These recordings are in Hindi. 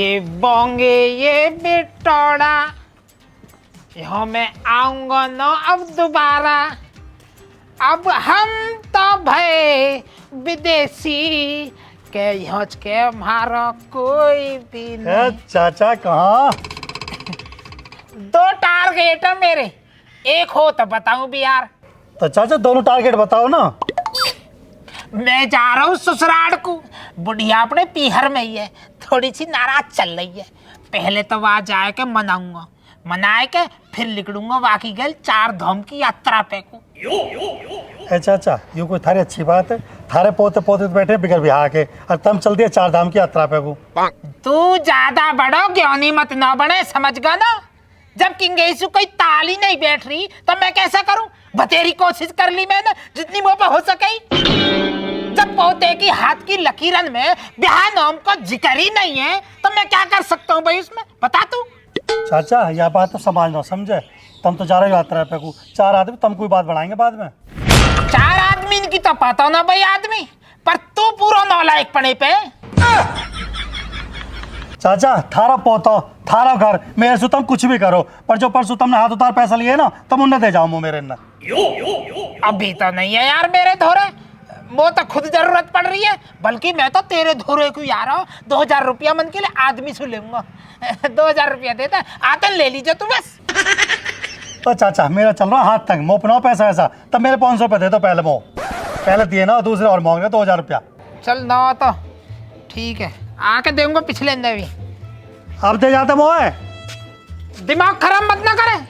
ये बोंगे ये बिटौड़ा, यहाँ मैं आऊंगा ना अब दोबारा। अब हम तो भय विदेशी के यहाँ के हमारा कोई भी नहीं। चाचा कहाँ? 2 टारगेट है मेरे, एक हो तो बताऊं भी यार। तो चाचा दोनों टारगेट बताओ ना। मैं जा रहा हूँ ससुराल को, बुढ़िया अपने पीहर में ही है, थोड़ी सी नाराज चल रही है। पहले तो वहां जाए के मनाऊंगा, मनाए के फिर निकलूंगा बाकी गल 4 धाम की यात्रा पे को। चाचा ये कोई थारी अच्छी बात है? थारे पोते पोते तो बैठे बिगर बिहार के और तम चल दिया 4 धाम की यात्रा पे को। तू ज्यादा बड़ो ज्ञानी मत ना बने, समझ गा ना। जब किंगेशु कोई ताली नहीं बैठ रही तो मैं कैसा करूं? बतेरी कोशिश कर ली मैंने जितनी मुंह पे हो सके। जब पोते की हाथ की लकीरन में ब्याह नाम का जिक्र ही नहीं है तो मैं क्या कर सकता हूँ भाई उसमें, बता तू। चाचा यह बात तो समझ समझे, तुम तो जा रहे हो यात्रा पे को, 4 आदमी तुम कोई बात बढ़ाएंगे बाद में। 4 आदमी की तो पता ना भाई आदमी, पर तू पूरा नालायक पड़े पे। चाचा थारा पोतो थारा घर, मेरे से तुम कुछ भी करो, पर जो परसों तुमने हाथ उतार पैसा लिए ना तुम उन्हें दे जाओ मेरे न। अभी तो नहीं है यार मेरे धोरे, वो तो खुद जरूरत पड़ रही है। बल्कि मैं तो तेरे धोरे को यार 2000 रुपया मन के लिए आदमी से लूंगा। 2000 रुपया देता आतन ले लीजिए तू बस। तो चाचा मेरा चल रहा हाथ तक मोह अपना पैसा ऐसा, तब मेरे 500 रुपये दे दो पहले मोह, पहले दिए ना दूसरे और मांग रहे 2000 रुपया। चल ना तो ठीक है, आके देंगे पिछले अंदर भी। अब दे जाते मोह है, दिमाग खराब मत ना करे।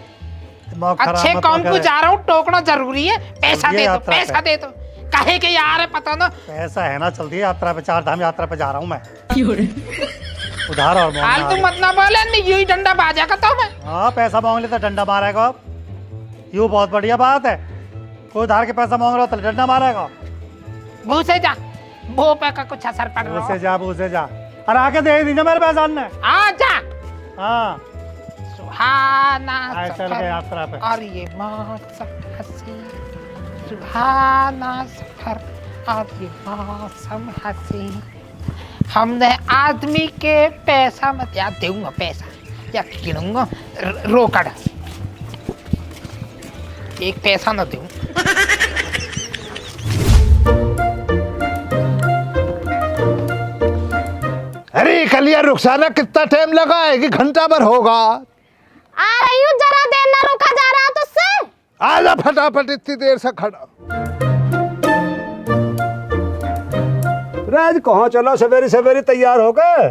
अच्छे काम को जा रहा हूँ, टोकना जरूरी है। पैसा दे दो, पैसा दे दो। कहे के यार है पता ना, पैसा है ना, चल दिया यात्रा पे, 4 धाम यात्रा पे जा रहा हूँ मैं। उधार और हाल तू मत ना बोले, नहीं यही डंडा बाजा का तो मैं। हाँ पैसा मांग ले तो डंडा मारेगा। यूँ बहुत बढ़िया बात है, कोई उधार के पैसा मांग रहा हो तो डंडा मारेगा। भूसे जा, भू पे का कुछ असर पड़ रहा है। भूसे जा, अरे आके दे दीजिए मेरे पैसा ने। आ जा। हाँ सुहाना चल गए यात्रा पे। और ये मौसम हंसी, सुहाना सफर और ये मौसम हंसी। हमने आदमी के पैसा मत याद दूंगा, पैसा या गिनूंगा रोकड़, एक पैसा न दूं। अरे कलिया रुखसाना कितना टाइम लगा है कि घंटा भर होगा? आ रही हूँ, जरा देर ना रुका जा रहा तुझसे। आजा फटाफट, इतनी देर से खड़ा। राज कहाँ चलो सवेरे सवेरे तैयार हो गए?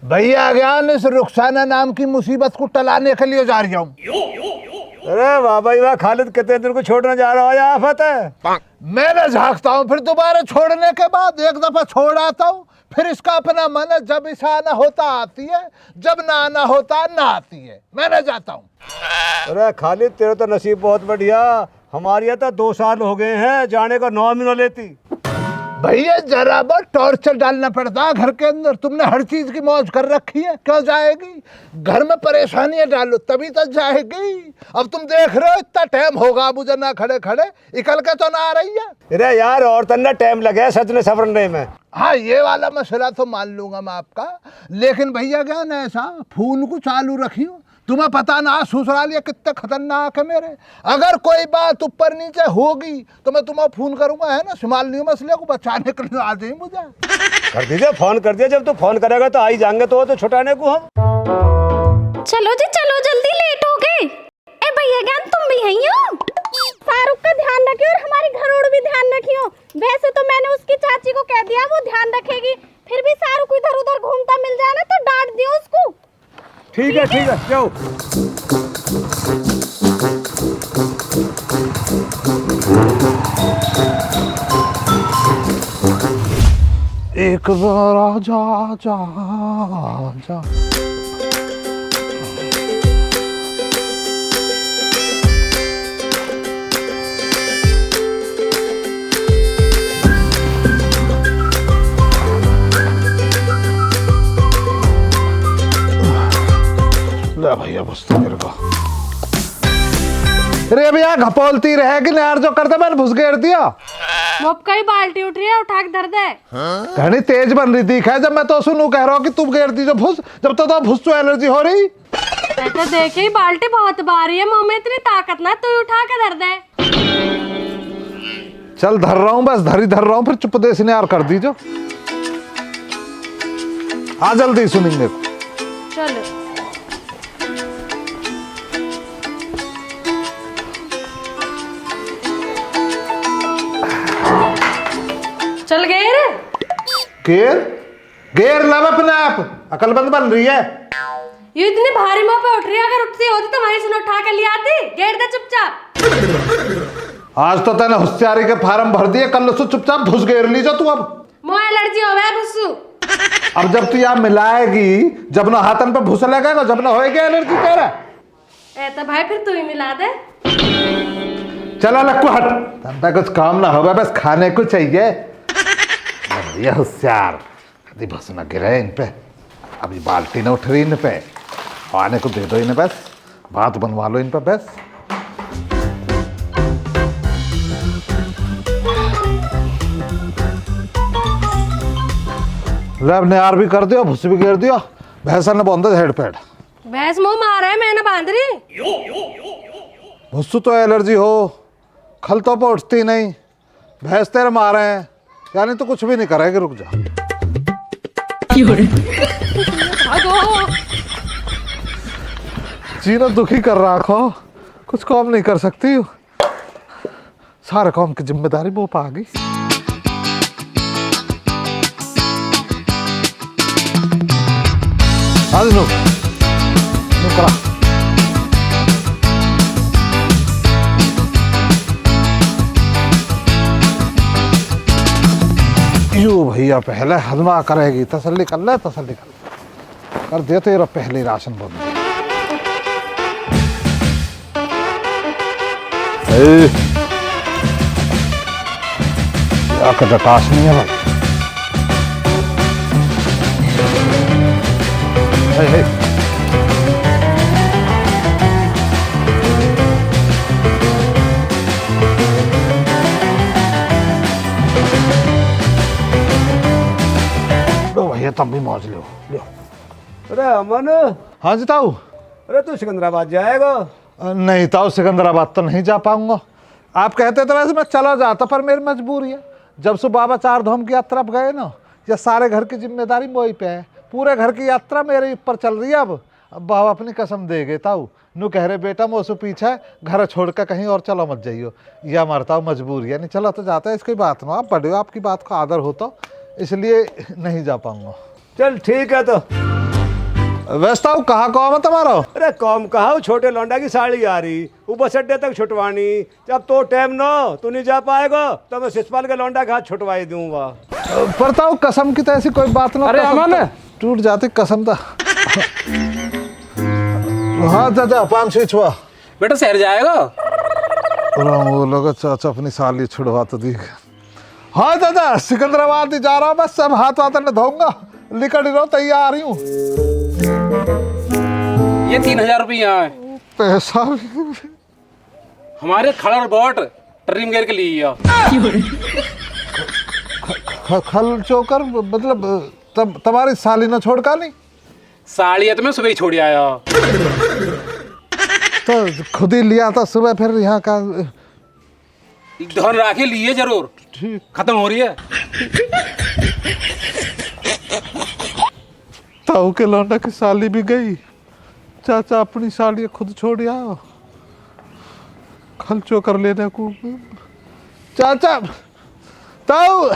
भैया ज्ञान इस रुखसाना नाम की मुसीबत को टलाने के लिए जा रहा हूँ। अरे वाह भाई वाह, खालिद कितने दिन को छोड़ने जा रहा है? आफत है। मैं झांकता हूँ, फिर दोबारा छोड़ने के बाद एक दफा छोड़ आता हूँ, फिर इसका अपना मन है, जब इसे आना होता आती है, जब ना आना होता ना आती है। मैं न जाता हूँ। अरे खालिद तेरा तो नसीब बहुत बढ़िया, हमारे यहाँ तो 2 साल हो गए हैं जाने का नाम ही न लेती। भैया जरा बहुत टॉर्चर डालना पड़ता है घर के अंदर। तुमने हर चीज की मौज कर रखी है, क्यों जाएगी? घर में परेशानियां डालो तभी तो जाएगी। अब तुम देख रहे हो इतना टाइम होगा मुझे ना खड़े खड़े, इकल के तो ना आ रही है। अरे यार और तन्ना टाइम लगे सजने सवरने में। हाँ ये वाला मसला तो मान लूंगा मैं आपका, लेकिन भैया क्या ना ऐसा फोन को चालू रखियो, तुम्हें पता ना ससुराल ये कितने खतरनाक है मेरे। अगर कोई बात ऊपर नीचे होगी तो मैं तुम्हें फोन करूंगा, है ना, संभाल लियो मसले को, बचाने के लिए आ जाइए मुझे। कर दीजिए, फोन कर दिया, जब तू फोन करेगा तो आ ही जाएंगे तो छुटाने को हम। चलो जी चलो, जल्दी लेट हो गए। ए भैया ज्ञान तुम भी यहीं हो? फारूक का ध्यान रखियो और हमारी घरोड़ भी ध्यान रखियो। वैसे तो मैंने उसकी चाची को कह दिया वो ध्यान रखेगी, फिर भी शाहरुख इधर उधर घूमता मिल जाए ना तो डांट दियो उसको। ठीक है जाओ। एक बार आजा जा। ले भैया बस तो मेरे को रे भैया घपोलती रहेगी ना यार, जो करते मैंने भुस घेर दिया। मोप कई बाल्टी उठ रही है, उठा के धर दे। घनी तेज बन रही थी है, जब मैं तो सुनू कह रहा हूँ कि तुम घेर दी जो भुस, जब तो भुस तो एलर्जी हो रही। तो देखे ही बाल्टी बहुत भारी है, मुंह में इतनी ताकत ना, तू उठा के धर दे। चल धर रहा हूँ, बस धर रहा हूँ, फिर चुप दे ने यार कर दीजो। हाँ जल्दी सुनेंगे। चलो चल घेर घेर लब अपने आप, अकलमंद बन रही है। ये इतनी भारी मुंह पे उठ रही है, अगर उठती होती तो वहीं से उठा के ले आती। घेर दे चुपचाप। आज तो तैने होशियारी के फार्म भर दिए, कल से चुपचाप भुस घेर लीजो तू। अब मुंह एलर्जी हो गया भुस्सू। अब जब तू यहाँ मिलाएगी, जब ना हाथन पे भूसा लगेगा, जब ना होएगी एलर्जी तेरा। ए तो भाई फिर तू ही मिला दे। चला लक्कू हट, तंता कुछ काम ना होगा, बस खाने को चाहिए। ये होशियार कभी भूस ना गिरे इन पे। अभी बाल्टी ना उठ रही इन पे, आने को दे दो इन्हें, बस बात बनवा लो इन पे बस। रब ने यार भी कर दिया, भूस भी गिर दिया, भैंसा ने बांधा हेड पैड। भैंस मुंह मारा है, मैंने बांध रही। भुस्सू तो एलर्जी हो, खल तो उठती नहीं, भैंस तेरे मारे हैं, यानी तो कुछ भी नहीं करेगी। रुक जा। जीना दुखी कर रखो, कुछ काम नहीं कर सकती, सारे काम की जिम्मेदारी वो पा गई। आज नो करा यू भैया, पहले हजमा करेगी, तसल्ली कर ले, तसल्ली कर दे तेरा पहले राशन बंद। टास नहीं है भाई। हे। भैया तब भी मौज लो। अरे अमन, हाँ जी ताऊ। अरे तू सिकंदराबाद जाएगा? नहीं ताऊ, सिकंदराबाद तो नहीं जा पाऊंगा। आप कहते तो वैसे मैं चला जाता, पर मेरी मजबूरी है। जब से बाबा चार धाम की यात्रा पे गए ना, ये सारे घर की जिम्मेदारी मोही पे है। पूरे घर की यात्रा मेरे ऊपर चल रही है। अब बाबा अपनी कसम दे गए ताऊ, नू कह रहे बेटा मोसू पीछे घर छोड़ कर कहीं और चलो मत जाइयो, या मरता मजबूरी है। नहीं चला तो जाता है, इसकी बात ना, आप बड़े हो, आपकी बात का आदर होता, इसलिए नहीं जा पाऊंगा। चल ठीक है। तो वैसे कहाँ काम है तुम्हारा? अरे कौम कहा, छोटे लौंडा की साड़ी आ रही, वो बस अड्डे तक छुटवानी। जब तो टाइम ना तू नहीं जा पाएगा तो मैं शिषपाल के लौंडा के हाथ छुटवाई दूंगा। पर ताऊ कसम की तो ऐसी कोई बात ना। अरे अमन, टूट जाती कसम था। हाँ चाचा, 5-6 हुआ बेटा शहर जाएगा? वो लोग चाचा अपनी साली छुड़वा तो दी। हाँ चाचा, सिकंदराबाद ही जा रहा हूँ, बस सब हाथ वाथ न धोऊंगा, निकल रहा हूँ, तैयार ही हूँ। ये 3000 रुपया है। पैसा हमारे खड़र बोट ट्रिम गेर के लिए खल चोकर, मतलब तुम्हारी साली न छोड़ का नहीं? साड़ी है तो मैं सुबह ही छोड़ आया, तो खुद ही लिया था सुबह, फिर यहाँ का धन राखे लिए जरूर। ठीक, खत्म हो रही है। ताऊ के लौंडा की साली भी गई, चाचा अपनी साली खुद छोड़ आओ, खर्चो कर लेने को। चाचा ताऊ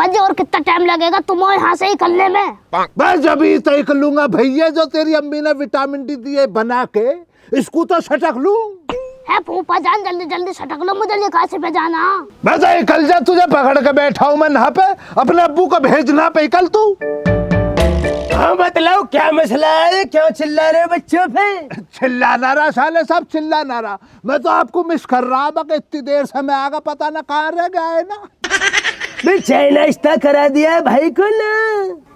जी, और कितना टाइम लगेगा तुम्हें यहाँ से निकलने में? मैं जब ही तय कर लूंगा भैया, जो तेरी अम्मी ने विटामिन डी दिए बना के, इसको तो सटक लूं। है फूफा जान, जल्दी जल्दी सटक लो, मुझे निकासी पे जाना। मैं तो कल जा, तुझे पकड़ के बैठा हूं मैं यहाँ पे, अपने अब्बू को भेजना पे कल तू। हाँ बताओ क्या मसला है, क्यों चिल्ला रहे हो बच्चों पे? चिल्ला ना रहा साले साहब, चिल्ला ना रहा। मैं तो आपको मिस कर रहा था कि इतनी देर से मैं आगा, पता ना कहाँ रह गया है ना। मैं चाय नाश्ता करा दिया भाई को ना।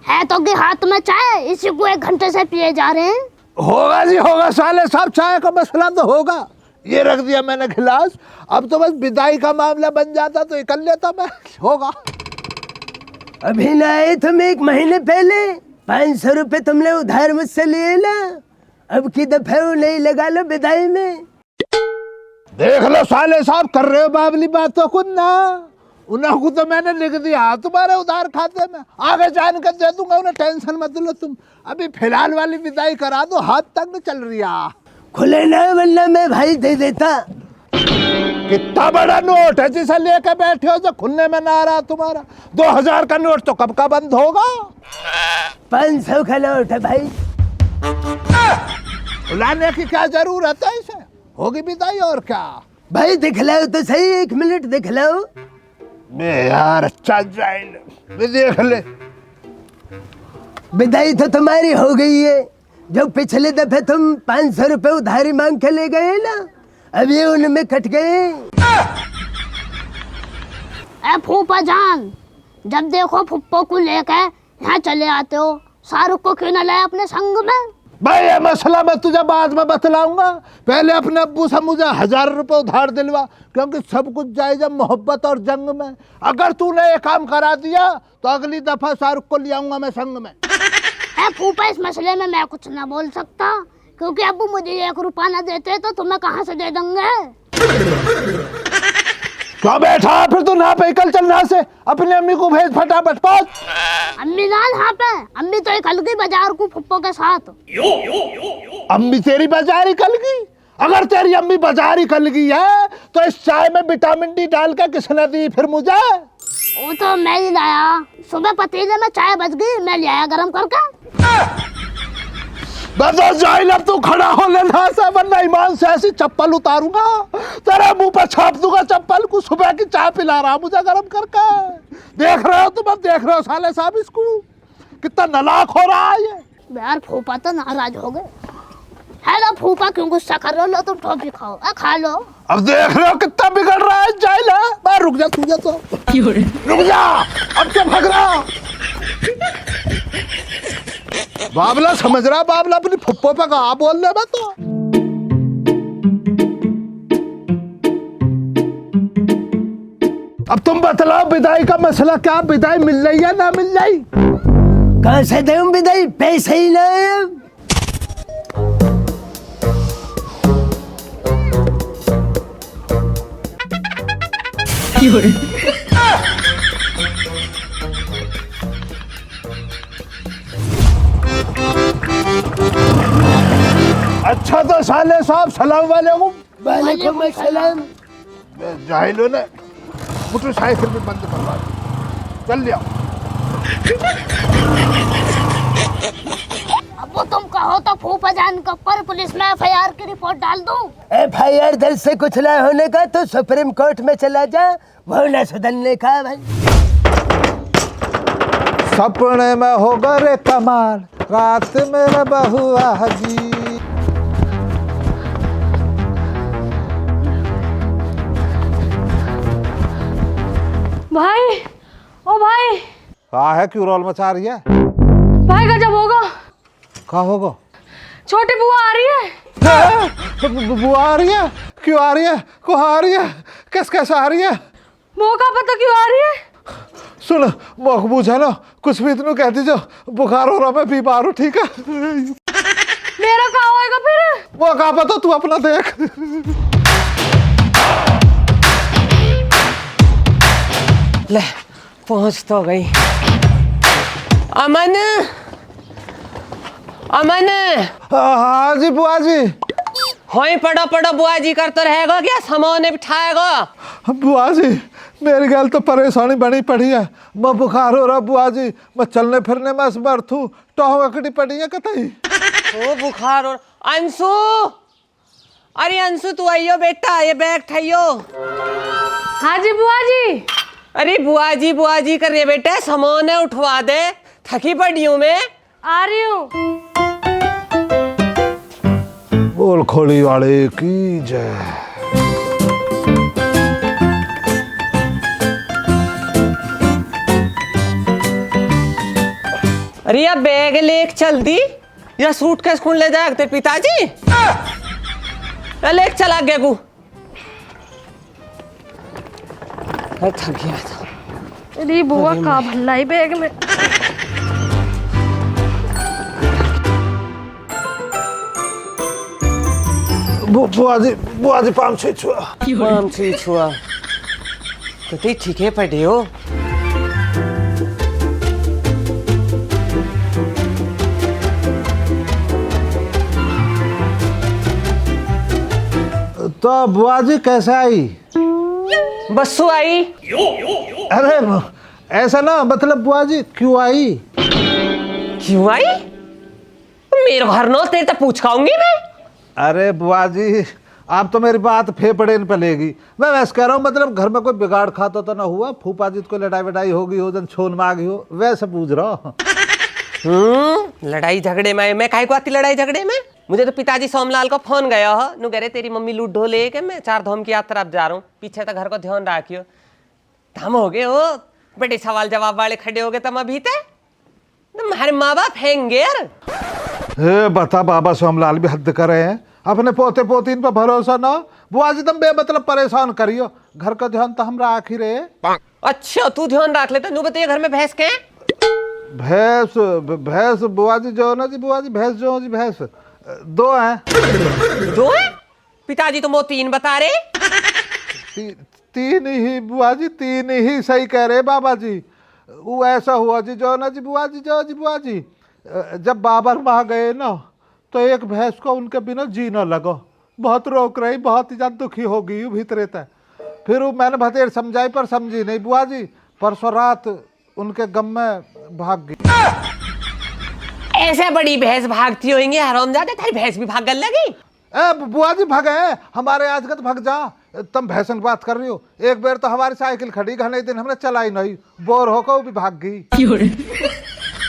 है तो कि हाथ में चाय, इसी को 1 घंटे से पिए जा रहे हैं। होगा जी होगा साले साहब, चाय का मसला तो होगा। ये रख दिया मैंने गिलास, अब तो बस विदाई का मामला बन जाता तो कर लेता मैं। होगा अभी ना आए तुम 1 महीने पहले 500 रुपए तुमने उधार मुझसे लिए ना, अब की दफे नहीं लगा लो विदाई में। देख लो साले साहब, कर रहे हो बाबली बातों को ना। उन्हें को तो मैंने लिख दिया तुम्हारे उधार खाते में, आगे जान कर दे दूंगा, उन्हें टेंशन मत लो तुम। अभी फिलहाल वाली विदाई करा दो, हाथ तक नहीं चल रही है। खुले ना वरना मैं भाई दे देता। कितना बड़ा नोट है जिसे लेके बैठे हो जो खुलने में ना आ रहा तुम्हारा। 2000 का नोट तो कब का बंद होगा? 500 का नोट है भाई। लाने की क्या जरूरत है, इसे होगी विदाई और क्या। भाई दिखलाओ तो सही, 1 मिनट दिखलाओ। मैं यार अच्छा जाइल देख ले। विदाई तो तुम्हारी हो गई है। जो पिछले दफे तुम 500 रुपए उधारी मांग के ले गए ना, अब ये उनमें कट गए। ए फूफा जान, जब देखो फुप्पो को लेकर यहाँ चले आते हो, शाहरुख को क्यों न लाए अपने संग में? भाई ये मसला मैं तुझे बाद में बतलाऊंगा, पहले अपने अब्बू से मुझे 1000 रुपए उधार दिलवा, क्योंकि सब कुछ जायज़ मोहब्बत और जंग में। अगर तूने ये काम करा दिया तो अगली दफा शाहरुख को ले आऊंगा मैं संग में। ए फूफा, इस मसले में मैं कुछ ना बोल सकता, क्योंकि अब्बू मुझे 1 रुपया ना देते तो तुम्हें कहाँ से दे देंगे। क्यों बैठा फिर तू ना पे, कल चल ना से, अपनी अम्मी को भेज फटाफट पहुंच। अम्मी ना यहाँ पे, अम्मी तो एक हल्की बाजार को फुप्पो के साथ। अम्मी तेरी बाजारी कल गई? अगर तेरी अम्मी बाजारी कल गई है तो इस चाय में विटामिन डी डाल के किसने दी फिर मुझे? वो तो मैं ही लाया, सुबह पतीले में चाय बच गई, मैं ले आया गरम करके। बस जाइल, अब तू खड़ा हो लेना से, वरना ईमान से ऐसी चप्पल उतारूंगा तेरे मुंह पर छाप दूंगा चप्पल को। सुबह की चाय पिला रहा मुझे गरम करके। देख रहे हो तुम, अब देख रहे हो साले साहब इसको कितना नालायक हो रहा है ये। यार फूफा तो नाराज हो गए। है ना फूफा, क्यों गुस्सा कर रहे हो? लो तुम टॉफी खाओ, खा लो। अब देख रहे हो कितना बिगड़ रहा है जाइल। है रुक जा, तुझे तो रुक जा, अब क्या भाग रहा? बाबला समझ रहा, बाबला अपनी फुप्पो पे कहा बोल रहे मैं तो। अब तुम बतलाओ विदाई का मसला क्या, विदाई मिल रही है ना मिल रही? कहाँ से दूं विदाई, पैसे ही ना है। अच्छा तो साले साहब सलाम वालेकुम। वालेकुम अस्सलाम। जाहिलों ने मोटरसाइकिल भी बंद करवा दी, चल लिया। अब वो तुम कहो तो फूफा जान के ऊपर पुलिस में FIR की रिपोर्ट डाल दूं। FIR दर्ज से कुछ ना होने का तो सुप्रीम कोर्ट में चला जा, वो ना सुधरने का भाई। सपने में होगा रे कमाल, रात मेरा बहुआ हजी। भाई, ओ भाई, कहा है क्यों रोल मचा रही है? भाई गजब होगा। कहा होगा? छोटी बुआ आ रही है। बुआ आ रही है? क्यों आ रही है? कहाँ आ रही है? कैसे आ रही है? मौका पता क्यों आ रही है? सुन मकबूज है ना, कुछ भी इतनू कह दीजिए, बुखार हो रहा, मैं बीमार हूँ, ठीक है? मेरा क्या होएगा फिर? वो कहा पता, तू अपना देख। ले पहुंच तो गई। अमन, अमन। हाँ जी बुआ जी। होई पड़ा पड़ा बुआ जी करते रहेगा क्या, सामान बिठाएगा? बुआ जी मेरी गल तो परेशानी बनी पड़ी है, मैं बुखार हो रहा बुआ जी, मैं चलने फिरने में असमर्थ हूँ, टोह अकड़ी पड़ी है कतई। ओ बुखार और अंशु, अरे अंशु तू आइयो बेटा, ये बैग ठाइयो। हाँ जी बुआ जी। अरे बुआ जी कर रही बेटा, सामान है उठवा दे, थकी पड़ी हूँ मैं, आ रही हूँ। बोल खोली वाले की जय। अरे या बैग लेक चल दी या सूट के स्कूल ले जाए तेरे पिताजी। लेक चला गया गु। थक गया था। अरे बुआ का भल्ला ही बैग में। बुआ जी पाम छे छुआ तो ठीक है पड़े हो। तो बुआ जी कैसे आई? बस्सू आई। अरे ऐसा ना, मतलब बुआ जी क्यों आई? क्यों आई? मेरे घर नो तेरे तो पूछ खाऊंगी मैं। अरे बुआ जी आप तो मेरी बात फेफड़े पे लेगी। मैं वैसे कह रहा हूँ, मतलब घर में कोई बिगाड़ खाता तो ना हुआ? फूफा जी को लड़ाई वड़ाई होगी हो, जन छोन मांगी हो, वैसे पूछ रहा हूँ। लड़ाई झगड़े में मैं काहे को आती लड़ाई झगड़े में? मुझे तो पिताजी सोमलाल को फोन गया हो नु कह रहे तेरी मम्मी लूडो लेके मैं 4 धाम की यात्रा अब जा रहा हूँ, पीछे तो घर को ध्यान रखियो। हम हो गए हो बड़े सवाल जवाब वाले खड़े हो गए तुम अभी तक। तुम्हारे माँ बाप हैंगे यार। बता बाबा सोमलाल भी हद कर रहे हैं, अपने पोते पोतीन पर भरोसा ना। बुआ जी तुम बेमतलब परेशान करियो, घर का ध्यान तो हमरा आखिर है। अच्छा तू ध्यान रख लेता। नु बताइए घर में भैंस के? भैंस बुआ जी जो ना जी, बुआ जी भैंस जो जी, भैंस 2 हैं। 2 हैं? पिताजी तो वो 3 बता रहे। 3 ही बुआ जी, 3 ही सही कह रहे बाबा जी। वो ऐसा हुआ जी जो ना जी बुआ जी, जो जी बुआ जी, जब बाबर माँ गए ना तो एक भैंस को उनके बिना जी न लगा, बहुत रोक रही, बहुत ही ज्यादा दुखी हो गई भीतरे तक। फिर वो मैंने भतेर समझाई पर समझी नहीं बुआ जी, परसों रात उनके गम में भाग गई। ऐसे बड़ी भैंस भागती होंगी हरामजादे, तेरी भैंस भी भागने लगी। बुआ जी भागे हमारे आज का तो भाग जा। तुम भैंसन बात कर रही हो? एक बार तो हमारी साइकिल खड़ी, घने दिन हमने चलाई नहीं, बोर होकर वो भी भाग गई।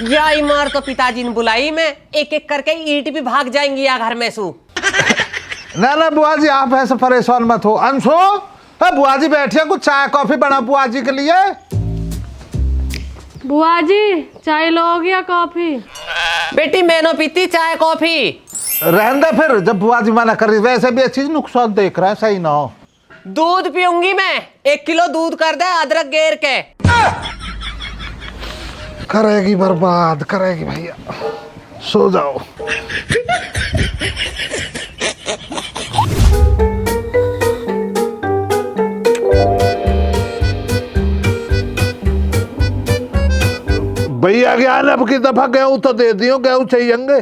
या इमार तो पिताजी ने बुलाई, मैं एक एक करके ईंट भी भाग जाएंगी या घर में सू। ना ना बुआ जी आप ऐसे परेशान मत हो। अंशु बुआ जी बैठिए, कुछ चाय कॉफी बना बुआ जी के लिए। बुआ जी चाय लोगी या कॉफी? बेटी मैंने पीती चाय कॉफी। रहने दे फिर, जब बुआ जी मना कर रही। वैसे भी ये चीज नुकसान देख रहा है, सही ना हो। दूध पीऊंगी मैं, 1 किलो दूध कर दे अदरक गेर के। करेगी बर्बाद करेगी भैया, सो जाओ। भैया ज्ञान अब की दफा गेहूं तो दे दियो, गेहूं चाहिएंगे।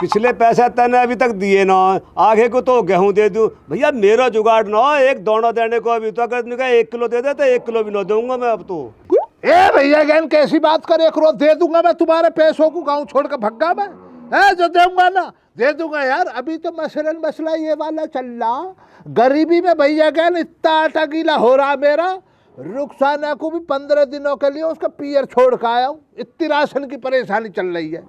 पिछले पैसे तने अभी तक दिए ना, आगे को तो गेहूं दे दूं। भैया मेरा जुगाड़ ना एक दोनों देने को, अभी तो अगर 1 किलो दे दे तो 1 किलो भी ना दूंगा मैं अब तो। ए भैया ज्ञान कैसी बात करे, 1 रोज दे दूंगा मैं तुम्हारे पैसों को, गाँव छोड़ कर भग्गा मैं है जो दूंगा ना दे दूंगा यार। अभी तो मसला ये वाला चल रहा, गरीबी में भैया ज्ञान इतना आटा गीला हो रहा मेरा। रुखसाना को भी 15 दिनों के लिए उसका पियर छोड़ कर आया हूँ, इतनी राशन की परेशानी चल रही है।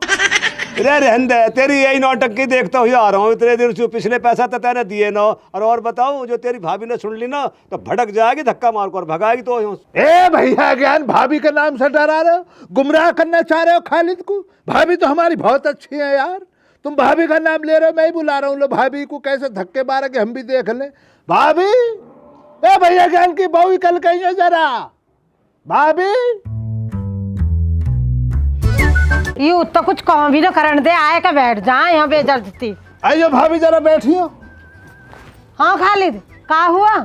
रहने दे, तेरी यही नौटंकी देखता हुआ आ रहा हूँ इतने दिन से। पिछले पैसा तो तेने दिए ना, और बताऊं जो तेरी भाभी ने सुन ली ना तो भड़क जाएगी, धक्का मार कर भगाएगी। तो ए भैया ज्ञान भाभी के नाम से डरा रहे हो, गुमराह करना चाह रहे हो खालिद को। भाभी तो हमारी बहुत अच्छी है यार, तुम भाभी का नाम ले रहे हो, मैं ही बुला रहा हूँ। लो भाभी को कैसे धक्के मारे के हम भी देख ले। भाभी ए भैया ज्ञान की बहू कल कही जरा, भाभी यू तो कुछ काम भी ना करने दे, आए का बैठ जा यहाँ बेइज्जती। आइयो भाभी जरा बैठियो। हाँ खालिद का हुआ?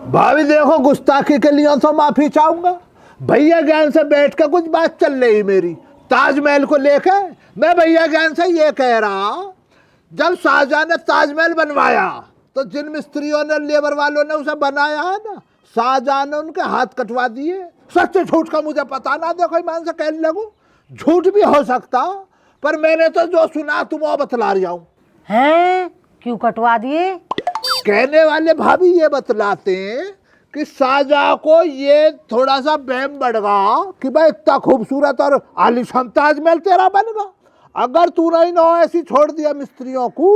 भाभी देखो गुस्ताखी के लिए तो माफी चाहूंगा। भैया ज्ञान से बैठ कर कुछ बात चल रही मेरी ताजमहल को लेकर। मैं भैया ज्ञान से ये कह रहा, जब शाहजहां ने ताजमहल बनवाया तो जिन मिस्त्रियों ने लेबर वालों ने उसे बनाया है ना, शाहजहां ने उनके हाथ कटवा दिए। सच झूठ का मुझे पता ना, देखो ईमान से कहने लगूं झूठ भी हो सकता, पर मैंने तो जो सुना तुम वो बतला रहा हूं। हैं क्यों कटवा दिए? कहने वाले भाभी ये बतलाते हैं कि साजा को ये थोड़ा सा बहम बढ़ गया कि भाई इतना खूबसूरत और आलीशान ताजमहल तेरा बनेगा। अगर तूने ना ऐसी छोड़ दिया मिस्त्रियों को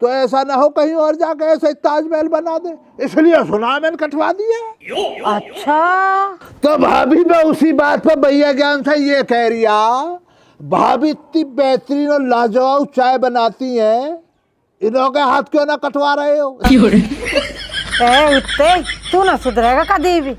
तो ऐसा ना हो कहीं और जाके ऐसे ताजमहल बना दे, इसलिए सुना मैंने कटवा दिया। अच्छा तो भाभी मैं उसी बात पर भैया ज्ञान से ये कह रिया, भाभी इतनी बेहतरीन और लाजवाब चाय बनाती हैं, इन्हों के हाथ क्यों ना कटवा रहे हो? ए उत्ते तू ना सुधरेगा कभी भी।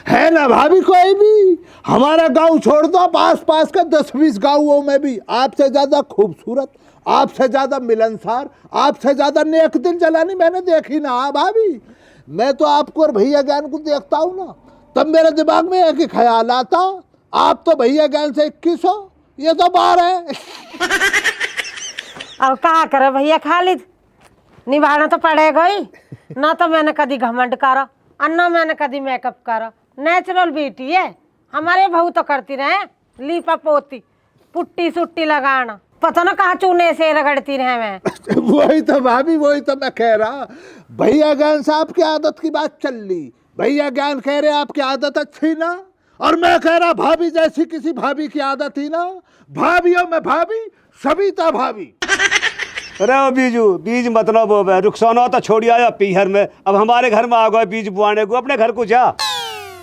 है ना भाभी, कोई भी हमारा गांव छोड़ दो, पास पास के 10-20 गांवों में भी आपसे ज्यादा खूबसूरत, आपसे ज्यादा मिलनसार, आपसे ज्यादा नेक दिल जलानी मैंने देखी ना भाभी। मैं तो आपको और भैया ज्ञान को देखता हूँ ना, तब मेरे दिमाग में एक ही ख्याल आता, आप तो भैया ज्ञान से 21 हो, ये तो 12 है। अब कहा करे भैया खालिद, निभाना तो पड़ेगा ही ना। तो मैंने कभी घमंड करा और ना मैंने कभी मेकअप करा। नेचुरल ब्यूटी है हमारे बहू तो करती रहे, लीपा पोती पुट्टी सुट्टी लगाना, पता ना कहाँ चूने से रगड़ती रहे मैं। वही तो भाभी, वही तो मैं कह रहा, भैया ज्ञान साहब की आदत की बात चल ली, भैया ज्ञान कह रहे आपकी आदत अच्छी ना, और मैं कह रहा भाभी जैसी किसी भाभी की आदत ही ना। भाभीओ में भाभी, सविता भाभी। अरे वो बीजू बीज मतलब वो रुखसाना तो छोड़ आया पीहर में, अब हमारे घर में आ गए बीज बुआने को, अपने घर को जा।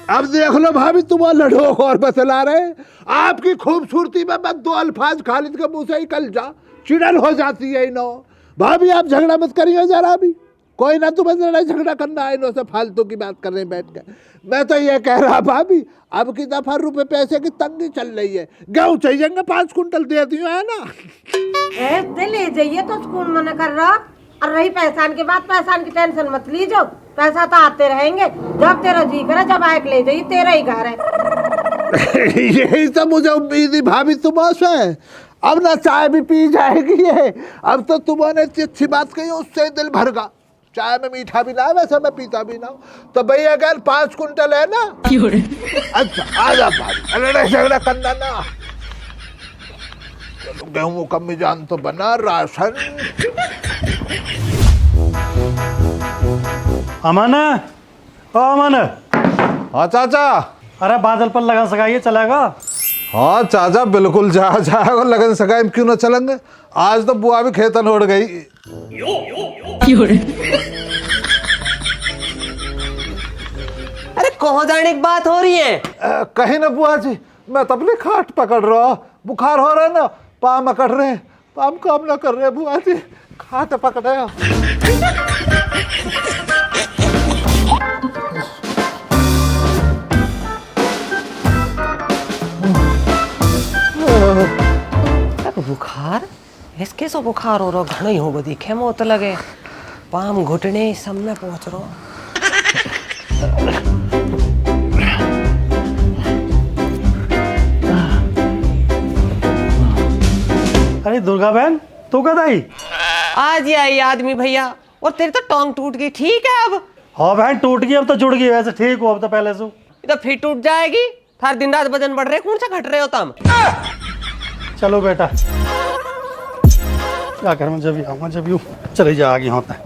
अब देख लो भाभी, तुम लड़ो और बतला रहे, आपकी खूबसूरती में मैं 2 अल्फाज खालिद के मुंह से ही कल जा चिड़न हो जाती है इनो। भाभी आप झगड़ा मत करिए जरा भी, कोई ना तुम्हें लड़ाई झगड़ा करना है इनो से, फालतू की बात कर रहे हैं बैठ के। मैं तो ये कह रहा भाभी, अब की दफा रुपए पैसे की तंगी चल रही है, गेहूँ चाहिए 5 कुंटल दे दियो, है ना? ए ले जाइए तो स्कूल मना कर रहा। और रही पहचान के बाद, पहचान की टेंशन मत लीजो, पैसा तो आते रहेंगे, जब तेरा जी करे जब आए ले जाइए, तेरा ही घर है। यही तो मुझे उम्मीद ही भाभी तुमसे। अब ना चाय भी पी जाएगी है, अब तो तुमने अच्छी बात कही उससे दिल भर गया। चाय में मीठा भी ना, वैसे मैं पीता भी ना हूँ। तो भैया अगर 5 कुंटल है ना, अच्छा आजा भाभी, लड़ाई झगड़ा करना ना, चलो गेहूँ कम में जान तो बना राशन। अमन, ओ अमन। हाँ चाचा। अरे बादल पर लगा सकाइए, चलेगा? हाँ चाचा बिल्कुल जाएगा, लगन सका क्यों ना चलेंगे। आज तो बुआ भी खेतन उड़ गई। अरे कहाँ जाने की बात हो रही है? कहीं ना बुआ जी, मैं तब ले खाट पकड़ रहा, बुखार हो रहा है ना, पाम अकड़ रहे, पाम काम ना कर रहे बुआ जी, खाट पकड़ रहे। बुखार इसके सो बुखार हो रहा, घना ही होगा, दिखे मो तो लगे पाम घुटने सब में पहुंच रहा। अरे दुर्गा बहन, तू कद आई? आज ही आई आदमी भैया, और तेरी तो टांग टूट गई, ठीक है अब? हाँ बहन टूट गई, अब तो जुड़ गई, वैसे ठीक हो अब तो पहले से। ये तो फिर टूट जाएगी, थार दिन रात वजन बढ़ रहे, कौन सा घट रहे हो तुम? चलो बेटा, क्या कर, मैं जब आऊँगा जब यूँ चले जा आगे होता है।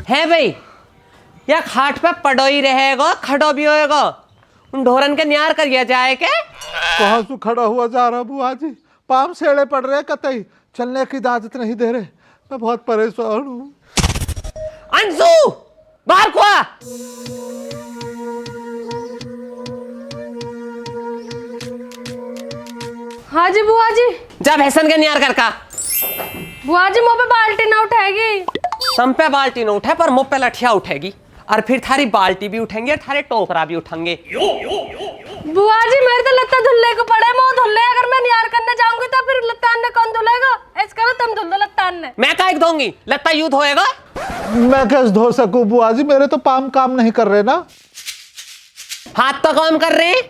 है भाई, या खाट पे पड़ो ही रहेगा, खड़ो भी होएगा, उन ढोरन के न्यार करिए जाए के। कहाँ से खड़ा हुआ जा रहा बुआ जी, पाम सेड़े पड़ रहे, कतई चलने की इजाजत नहीं दे रहे, मैं बहुत परेशान हूँ। अंशु बाहर को आ। हाँ जी बुआ जी। जा भैसन के न्यार कर का। बुआ जी मुँह पे बाल्टी ना उठाएगी। सम पे बाल्टी न उठे पर मुँह पे लठिया उठेगी, और फिर थारी बाल्टी भी उठेंगे और थारे टोकरा भी उठेंगे। बुआ जी मेरे तो लत्ता धुलने को पड़े, मैं धुल ले, अगर मैं न्यार करने जाऊंगी तो फिर लत्तान ने कौन धुलेगा? ऐसे करो तुम धुल दो लत्तान ने। मैं काहे दूंगी, लत्ता यूं धोएगा। मैं कैसे धो सकूं बुआ जी, मेरे तो पाम काम नहीं कर रहे ना। हाथ तो काम कर रहे हैं?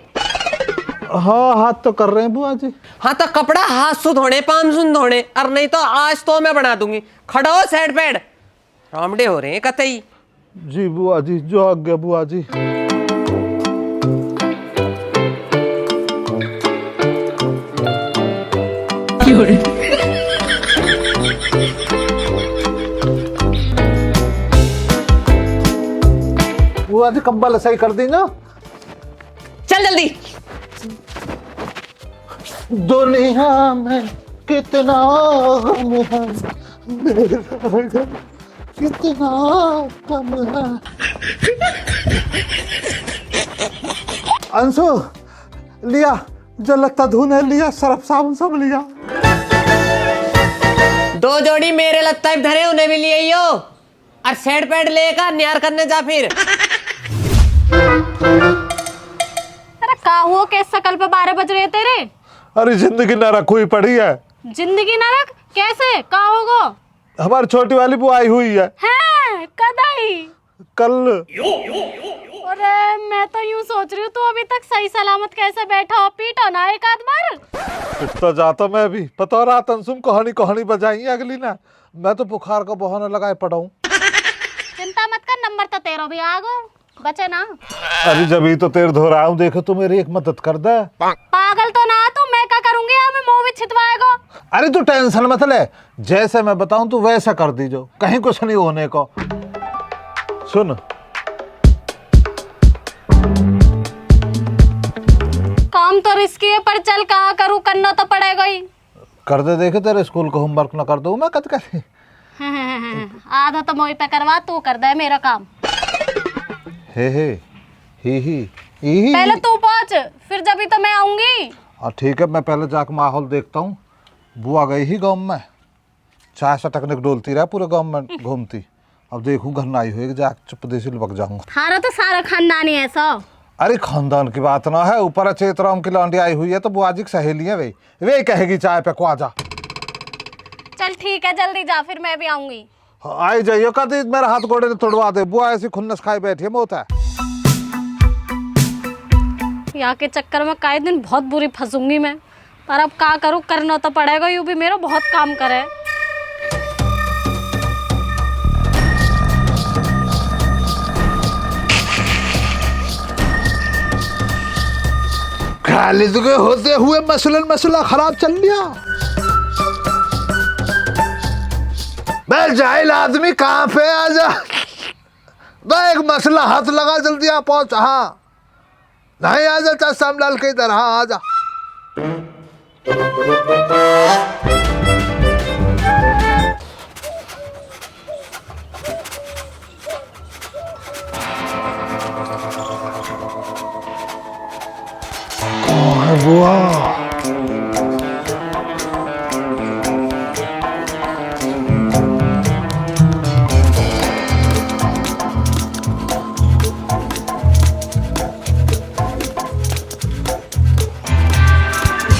हाँ हाथ तो कर रहे हैं बुआ जी। हाँ तो कपड़ा हाथ से धोने, पाम सुन धोने, और नहीं तो आज तो मैं बना दूंगी। खड़ा हो साइड पेड़, रामडे हो रहे हैं कतई। जी बुआ जी, जो आज्ञा बुआ जी। बुआ जी कंबल सही कर दी ना। चल जल्दी। दुनिया में कितना गम है, मेरा कितना कम है। अंशु लिया, जो लगता धुने लिया, सरफ साबुन सब लिया। 2 जोड़ी मेरे लत्ता धरे उन्हें भी लिए यो, और सेट पैड लेकर न्यार करने जा फिर। अरे का हुआ, कैस सकल पे 12 बज रहे तेरे? अरे जिंदगी नरक हुई पड़ी है। जिंदगी नरक कैसे, का होगा? हमारी छोटी वाली बुआ आई हुई है। हैं, कद आई? कल। अरे मैं तो यूं सोच रही हूँ, तू अभी तक सही सलामत कैसे बैठा हो? पीटो ना एक आध बार। तो जाता मैं भी, पता हो रहा तंसुम कहानी बजाई अगली ना। मैं तो बुखार का बहाना लगाए पड़ा हूँ। चिंता मत कर, नंबर तो तेरा भी आ गो, बचे ना। अरे जब ही तो तेरे धो रहा हूँ, देखो तू मेरी एक मदद कर दे। पागल तो ना तू, मैं क्या करूंगी? हमें मुंह भी छिदवाएगा। अरे तू टेंशन मत ले, जैसे मैं बताऊं तू वैसा कर दीजो, कहीं कुछ नहीं होने को। सुन, काम तो रिस्की है, पर चल कहा करूँ, करना तो पड़ेगा ही। कर दे, देखे तेरे स्कूल का होमवर्क ना कर दूं मैं कद कैसे। आधा तो मोई पे करवा, तू कर दे मेरा काम। हे ही पहले तू पहुंच, फिर जब ही तो मैं आऊंगी। ठीक है, मैं पहले जाकर माहौल देखता हूँ। बुआ गई ही गाँव में, चाय सटकने डोलती रहा, पूरे गाँव में घूमती। अब देखूँ घर ना आई हुई, जाकर चुपदेसी लपक जाऊंगा। हारा तो सारा खानदान ही ऐसा। अरे खानदान की बात ना है, ऊपर चेतराम की लौंडी आई हुई है, तो बुआ जी की सहेली है, वे कहेगी चाय पे को आजा। चल ठीक है, जल्दी जा, फिर मैं भी आऊंगी। आई जाइयो, कभी मेरा हाथ गोड़े ने तोड़वा दे, बुआ ऐसी खुन्नस खाई बैठी है, मौत है। यहाँ के चक्कर में कई दिन बहुत बुरी फंसूंगी मैं, पर अब क्या करूँ, करना तो पड़ेगा। यूं भी मेरा बहुत काम करे। खालिद के होते हुए मसला खराब चल लिया। मैं जाहिल आदमी कहाँ पे आ जा, एक मसला हाथ लगा, जल्दी आ पहुंच। हाँ नहीं आ जा, श्यामलाल के इधर। हाँ आ जा। कौन है बुआ?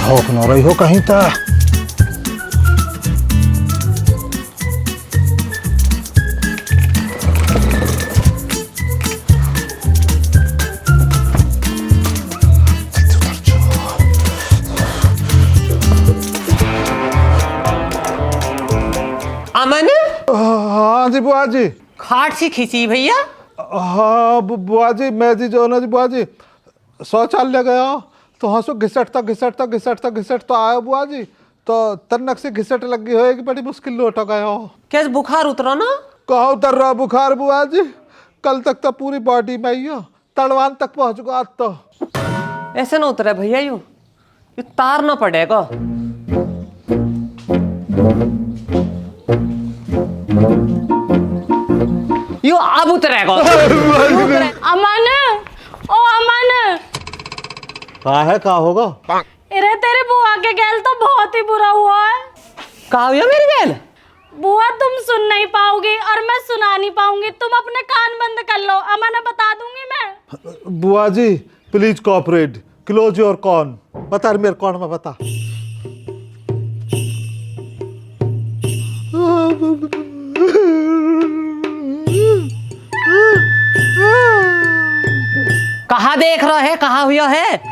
भौंक न रही हो कहीं तो। अमन, हाँ जी बुआ जी। खाट सी खींची भैया। हाँ बुआ जी, मैं जी जो ना जी बुआ जी शौचालय गया, तो हाँ सो घिसटता आया बुआ जी, तो तन्नक से घिसट लगी होएगी, बड़ी मुश्किल लौट गया हो। क्या बुखार उतरा ना? कहाँ उतर रहा बुखार बुआ जी, कल तक तो पूरी बॉडी में ही हो, तड़वान तक पहुंच गया आज तो। ऐसे ना उतरा भैया, यूं तार ना पड़ेगा। यूं अब उतरेगा। अमन, ओ अमन, का होगा? अरे तेरे बुआ के गैल तो बहुत ही बुरा हुआ है। कहा हुआ मेरी गैल? बुआ तुम सुन नहीं पाओगे और मैं सुना नहीं पाऊंगी, तुम अपने कान बंद कर लो, अमन बता दूंगी मैं। बुआ ji please cooperate, close your con. बता मेरे कॉन में बता। कहाँ देख रहा है, कहाँ हुआ है?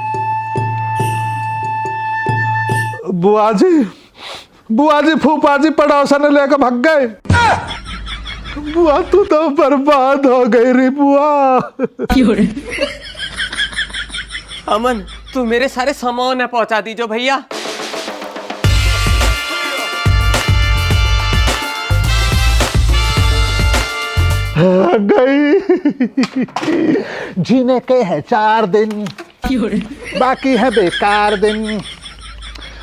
बुआ जी फूफा जी पड़ोसन लेकर भाग गए। बुआ तू तो बर्बाद हो गई रे बुआ। अमन तू मेरे सारे सामान पहुंचा दीजो भैया। गई। जीने के हैं 4 दिन, बाकी है बेकार दिन।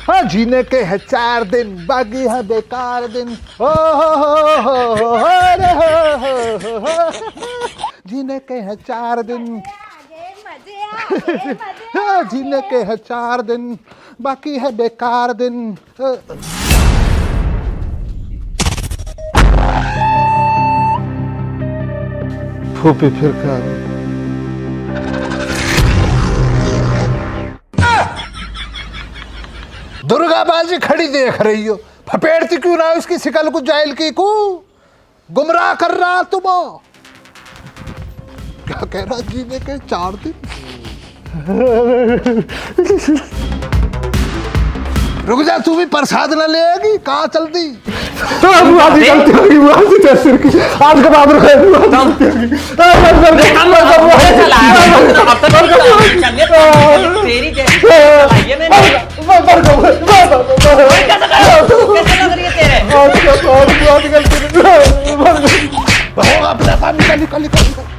हाँ, जीने के हैं 4 दिन, बाकी है बेकार दिन। ओ हो रे हो। जीने के हैं 4 दिन, हाँ, जीने के हैं 4 दिन, बाकी है बेकार दिन। फूफी फिर कर दुर्गा बाजी खड़ी देख रही हो, फपेड़ती क्यों ना उसकी शिकल को, जाइल की को गुमराह कर रहा तुम। क्या कह रहा? जीने के 4 दिन। रुक जा, तू भी प्रसाद न ले आएगी? कहाँ चलती? आज के बाद अपना काम निकाल।